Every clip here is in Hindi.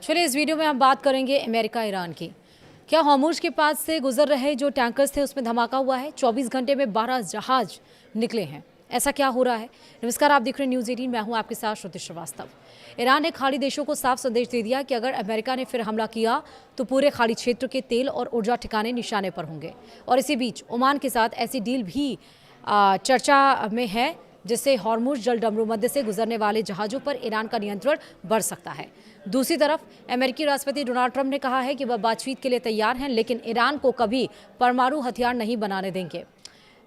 चलिए इस वीडियो में हम बात करेंगे अमेरिका ईरान की। क्या हॉर्मुज़ के पास से गुजर रहे जो टैंकर्स थे उसमें धमाका हुआ है। 24 घंटे में 12 जहाज निकले हैं। ऐसा क्या हो रहा है? नमस्कार, आप देख रहे हैं न्यूज़ 18। मैं हूं आपके साथ श्रुति श्रीवास्तव। ईरान ने खाड़ी देशों को साफ संदेश दे दिया कि अगर अमेरिका ने फिर हमला किया तो पूरे खाड़ी क्षेत्र के तेल और ऊर्जा ठिकाने निशाने पर होंगे। और इसी बीच ओमान के साथ ऐसी डील भी चर्चा में है जिससे हॉर्मुज़ जल डमरू मध्य से गुजरने वाले जहाज़ों पर ईरान का नियंत्रण बढ़ सकता है। दूसरी तरफ अमेरिकी राष्ट्रपति डोनाल्ड ट्रंप ने कहा है कि वह बातचीत के लिए तैयार हैं, लेकिन ईरान को कभी परमाणु हथियार नहीं बनाने देंगे।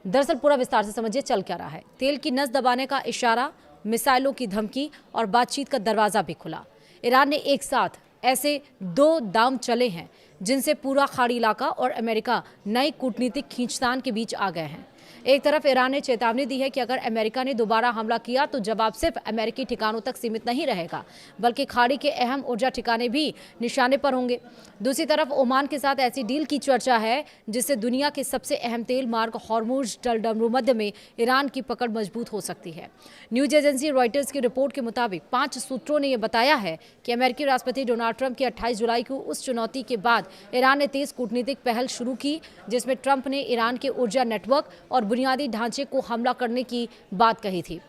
दरअसल पूरा विस्तार से समझिए चल क्या रहा है। तेल की नस दबाने का इशारा, मिसाइलों की धमकी और बातचीत का दरवाजा भी खुला। ईरान ने एक साथ ऐसे दो दांव चले हैं जिनसे पूरा खाड़ी इलाका और अमेरिका नई कूटनीतिक खींचतान के बीच आ गए हैं। एक तरफ ईरान ने चेतावनी दी है कि अगर अमेरिका ने दोबारा हमला किया तो जवाब सिर्फ अमेरिकी ठिकानों तक सीमित नहीं रहेगा, बल्कि खाड़ी के अहम ऊर्जा ठिकाने भी निशाने पर होंगे। दूसरी तरफ ओमान के साथ ऐसी डील की चर्चा है जिससे दुनिया के सबसे अहम तेल मार्ग हॉर्मुज़ जल डमरू मध्य में ईरान की पकड़ मजबूत हो सकती है। न्यूज एजेंसी रॉयटर्स की रिपोर्ट के मुताबिक 5 सूत्रों ने यह बताया है कि अमेरिकी राष्ट्रपति डोनाल्ड ट्रंप की 28 जुलाई को उस चुनौती के बाद ईरान ने तेज कूटनीतिक पहल शुरू की, जिसमें ट्रंप ने ईरान के ऊर्जा नेटवर्क और बुनियादी ढांचे को हमला करने की बात कही थी।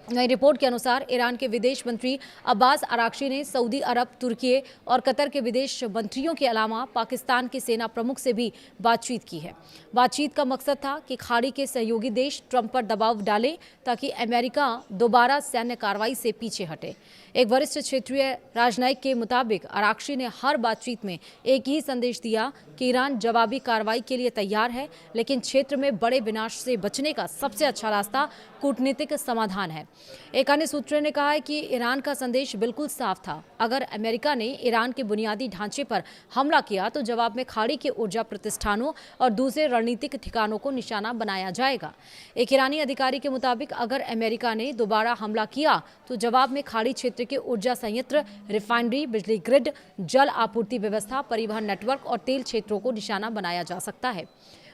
नई रिपोर्ट के अनुसार ईरान के विदेश मंत्री अब्बास अराक्ची ने सऊदी अरब, तुर्की और कतर के विदेश मंत्रियों के अलावा पाकिस्तान के सेना प्रमुख से भी बातचीत की है। बातचीत का मकसद था कि खाड़ी के सहयोगी देश ट्रंप पर दबाव डालें ताकि अमेरिका दोबारा सैन्य कार्रवाई से पीछे हटे। एक वरिष्ठ क्षेत्रीय राजनयिक के मुताबिक अराक्ची ने हर बातचीत में एक ही संदेश दिया कि ईरान जवाबी कार्रवाई के लिए तैयार है, लेकिन क्षेत्र में बड़े विनाश से बचने का सबसे अच्छा रास्ता कूटनीतिक समाधान है। एक अन्य सूत्र ने कहा है कि ईरान का संदेश बिल्कुल साफ था। अगर अमेरिका ने ईरान के बुनियादी ढांचे पर हमला किया तो जवाब में खाड़ी के ऊर्जा प्रतिष्ठानों और दूसरे रणनीतिक ठिकानों को निशाना बनाया जाएगा। एक ईरानी अधिकारी के मुताबिक अगर अमेरिका ने दोबारा हमला किया तो जवाब में खाड़ी क्षेत्र के ऊर्जा संयंत्र, रिफाइनरी, बिजली ग्रिड, जल आपूर्ति व्यवस्था, परिवहन नेटवर्क और तेल क्षेत्रों को निशाना बनाया जा सकता है।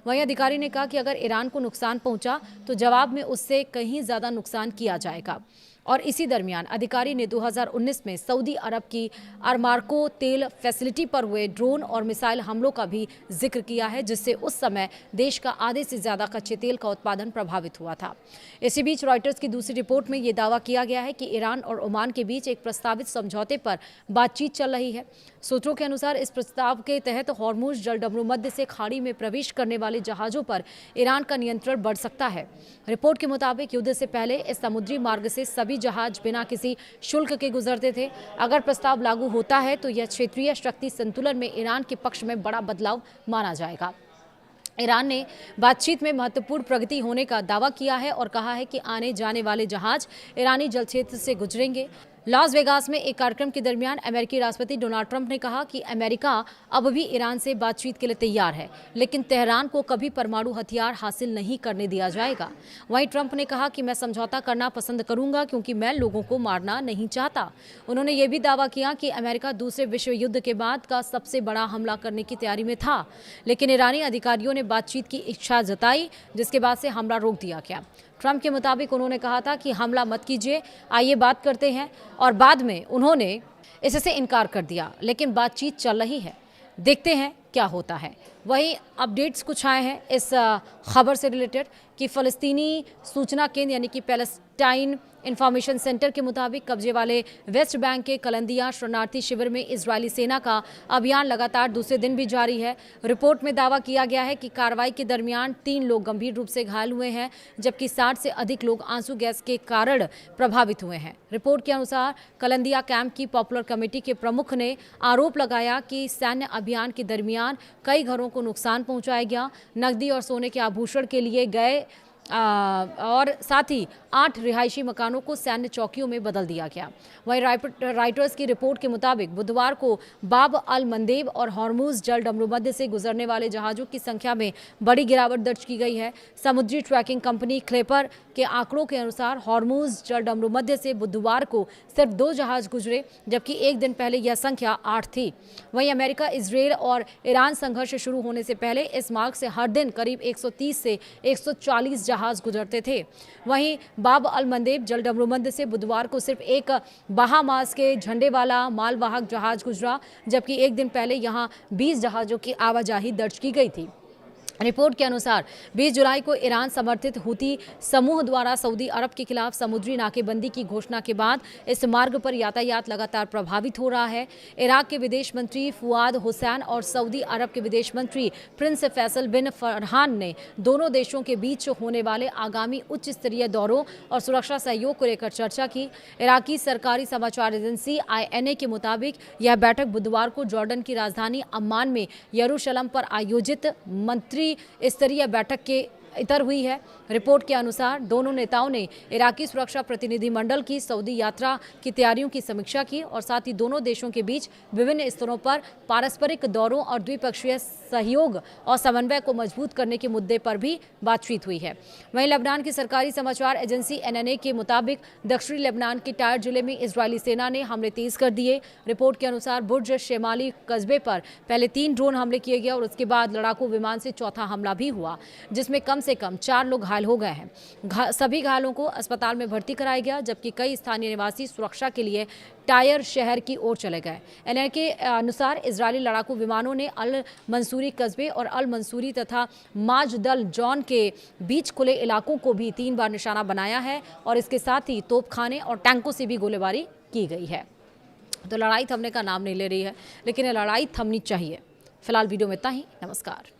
वहीं अधिकारी ने कहा कि अगर ईरान को नुकसान पहुंचा तो जवाब में उससे कहीं ज्यादा नुकसान किया जाएगा। और इसी दरमियान अधिकारी ने 2019 में सऊदी अरब की अरमार्को तेल फैसिलिटी पर हुए ड्रोन और मिसाइल हमलों का भी जिक्र किया है, जिससे उस समय देश का आधे से ज्यादा कच्चे तेल का उत्पादन प्रभावित हुआ था। इसी बीच रॉयटर्स की दूसरी रिपोर्ट में ये दावा किया गया है कि ईरान और ओमान के बीच एक प्रस्तावित समझौते पर बातचीत चल रही है। सूत्रों के अनुसार इस प्रस्ताव के तहत हॉर्मुज़ जल डमरू मध्य से खाड़ी में प्रवेश करने वाले जहाजों पर ईरान का नियंत्रण बढ़ सकता है। रिपोर्ट के मुताबिक युद्ध से पहले इस समुद्री मार्ग से सभी जहाज बिना किसी शुल्क के गुजरते थे। अगर प्रस्ताव लागू होता है तो यह क्षेत्रीय शक्ति संतुलन में ईरान के पक्ष में बड़ा बदलाव माना जाएगा। ईरान ने बातचीत में महत्वपूर्ण प्रगति होने का दावा किया है और कहा है कि आने जाने वाले जहाज ईरानी जल क्षेत्र से गुजरेंगे। लॉस वेगास में एक कार्यक्रम के दरमियान अमेरिकी राष्ट्रपति डोनाल्ड ट्रंप ने कहा कि अमेरिका अब भी ईरान से बातचीत के लिए तैयार है, लेकिन तेहरान को कभी परमाणु हथियार हासिल नहीं करने दिया जाएगा। वहीं ट्रंप ने कहा कि मैं समझौता करना पसंद करूंगा क्योंकि मैं लोगों को मारना नहीं चाहता। उन्होंने ये भी दावा किया कि अमेरिका दूसरे विश्व युद्ध के बाद का सबसे बड़ा हमला करने की तैयारी में था, लेकिन ईरानी अधिकारियों ने बातचीत की इच्छा जताई, जिसके बाद से हमला रोक दिया गया। ट्रंप के मुताबिक उन्होंने कहा था कि हमला मत कीजिए, आइए बात करते हैं, और बाद में उन्होंने इससे इनकार कर दिया। लेकिन बातचीत चल रही है, देखते हैं क्या होता है। वहीं अपडेट्स कुछ आए हैं इस खबर से रिलेटेड कि फ़लस्तीनी सूचना केंद्र यानी कि पैलेस्टाइन इंफॉर्मेशन सेंटर के मुताबिक कब्जे वाले वेस्ट बैंक के कलंदिया शरणार्थी शिविर में इजरायली सेना का अभियान लगातार दूसरे दिन भी जारी है। रिपोर्ट में दावा किया गया है कि कार्रवाई के दरमियान 3 लोग गंभीर रूप से घायल हुए हैं, जबकि 60 से अधिक लोग आंसू गैस के कारण प्रभावित हुए हैं। रिपोर्ट के अनुसार कलंदिया कैंप की पॉपुलर कमेटी के प्रमुख ने आरोप लगाया कि सैन्य अभियान के दरमियान कई घरों को नुकसान पहुंचाया गया, नकदी और सोने के आभूषण के लिए गए और साथ ही 8 रिहायशी मकानों को सैन्य चौकियों में बदल दिया गया। वहीं राइटर्स की रिपोर्ट के मुताबिक बुधवार को बाब अल मंदेब और हॉर्मुज़ जल डमरू मध्य से गुजरने वाले जहाज़ों की संख्या में बड़ी गिरावट दर्ज की गई है। समुद्री ट्रैकिंग कंपनी क्लेपर के आंकड़ों के अनुसार हॉर्मुज़ जल डमरू मध्य से बुधवार को सिर्फ 2 जहाज गुजरे, जबकि एक दिन पहले यह संख्या 8 थी। वहीं अमेरिका, इजरायल और ईरान संघर्ष शुरू होने से पहले इस मार्ग से हर दिन करीब 130 से 140 जहाज गुजरते थे। वहीं बाब अल मंदेब जलडमरूमंद से बुधवार को सिर्फ एक बहामास के झंडे वाला मालवाहक जहाज गुजरा, जबकि एक दिन पहले यहां 20 जहाजों की आवाजाही दर्ज की गई थी। रिपोर्ट के अनुसार 20 जुलाई को ईरान समर्थित हुती समूह द्वारा सऊदी अरब के खिलाफ समुद्री नाकेबंदी की घोषणा के बाद इस मार्ग पर यातायात लगातार प्रभावित हो रहा है। इराक के विदेश मंत्री फुआद हुसैन और सऊदी अरब के विदेश मंत्री प्रिंस फैसल बिन फरहान ने दोनों देशों के बीच होने वाले आगामी उच्च स्तरीय दौरों और सुरक्षा सहयोग को लेकर चर्चा की। इराकी सरकारी समाचार एजेंसी INA के मुताबिक यह बैठक बुधवार को जॉर्डन की राजधानी अम्मान में यरूशलेम पर आयोजित मंत्री स्तरीय बैठक के इतर हुई है। रिपोर्ट के अनुसार दोनों नेताओं ने इराकी सुरक्षा प्रतिनिधिमंडल की सऊदी यात्रा की तैयारियों की समीक्षा की और साथ ही दोनों देशों के बीच विभिन्न स्तरों पर पारस्परिक दौरों और द्विपक्षीय सहयोग और समन्वय को मजबूत करने के मुद्दे पर भी बातचीत हुई है। वहीं लेबनान की सरकारी समाचार एजेंसी NNA के मुताबिक दक्षिणी लेबनान के टायर जिले में इजरायली सेना ने हमले तेज कर दिए। रिपोर्ट के अनुसार बुर्ज शेमाली कस्बे पर पहले 3 ड्रोन हमले किए गए और उसके बाद लड़ाकू विमान से चौथा हमला भी हुआ, जिसमें कम से कम 4 लोग घायल हो गए हैं। सभी घायलों को अस्पताल में भर्ती कराया गया, जबकि कई स्थानीय निवासी सुरक्षा के लिए टायर शहर की ओर चले गए। NNA के अनुसार इजरायली लड़ाकू विमानों ने अल मंसूरी कस्बे और अल मंसूरी तथा माजदल जॉन के बीच खुले इलाकों को भी 3 बार निशाना बनाया है और इसके साथ ही तोपखाने और टैंकों से भी गोलीबारी की गई है। तो लड़ाई थमने का नाम नहीं ले रही है, लेकिन ये लड़ाई थमनी चाहिए। फिलहाल वीडियो में इतना ही। नमस्कार।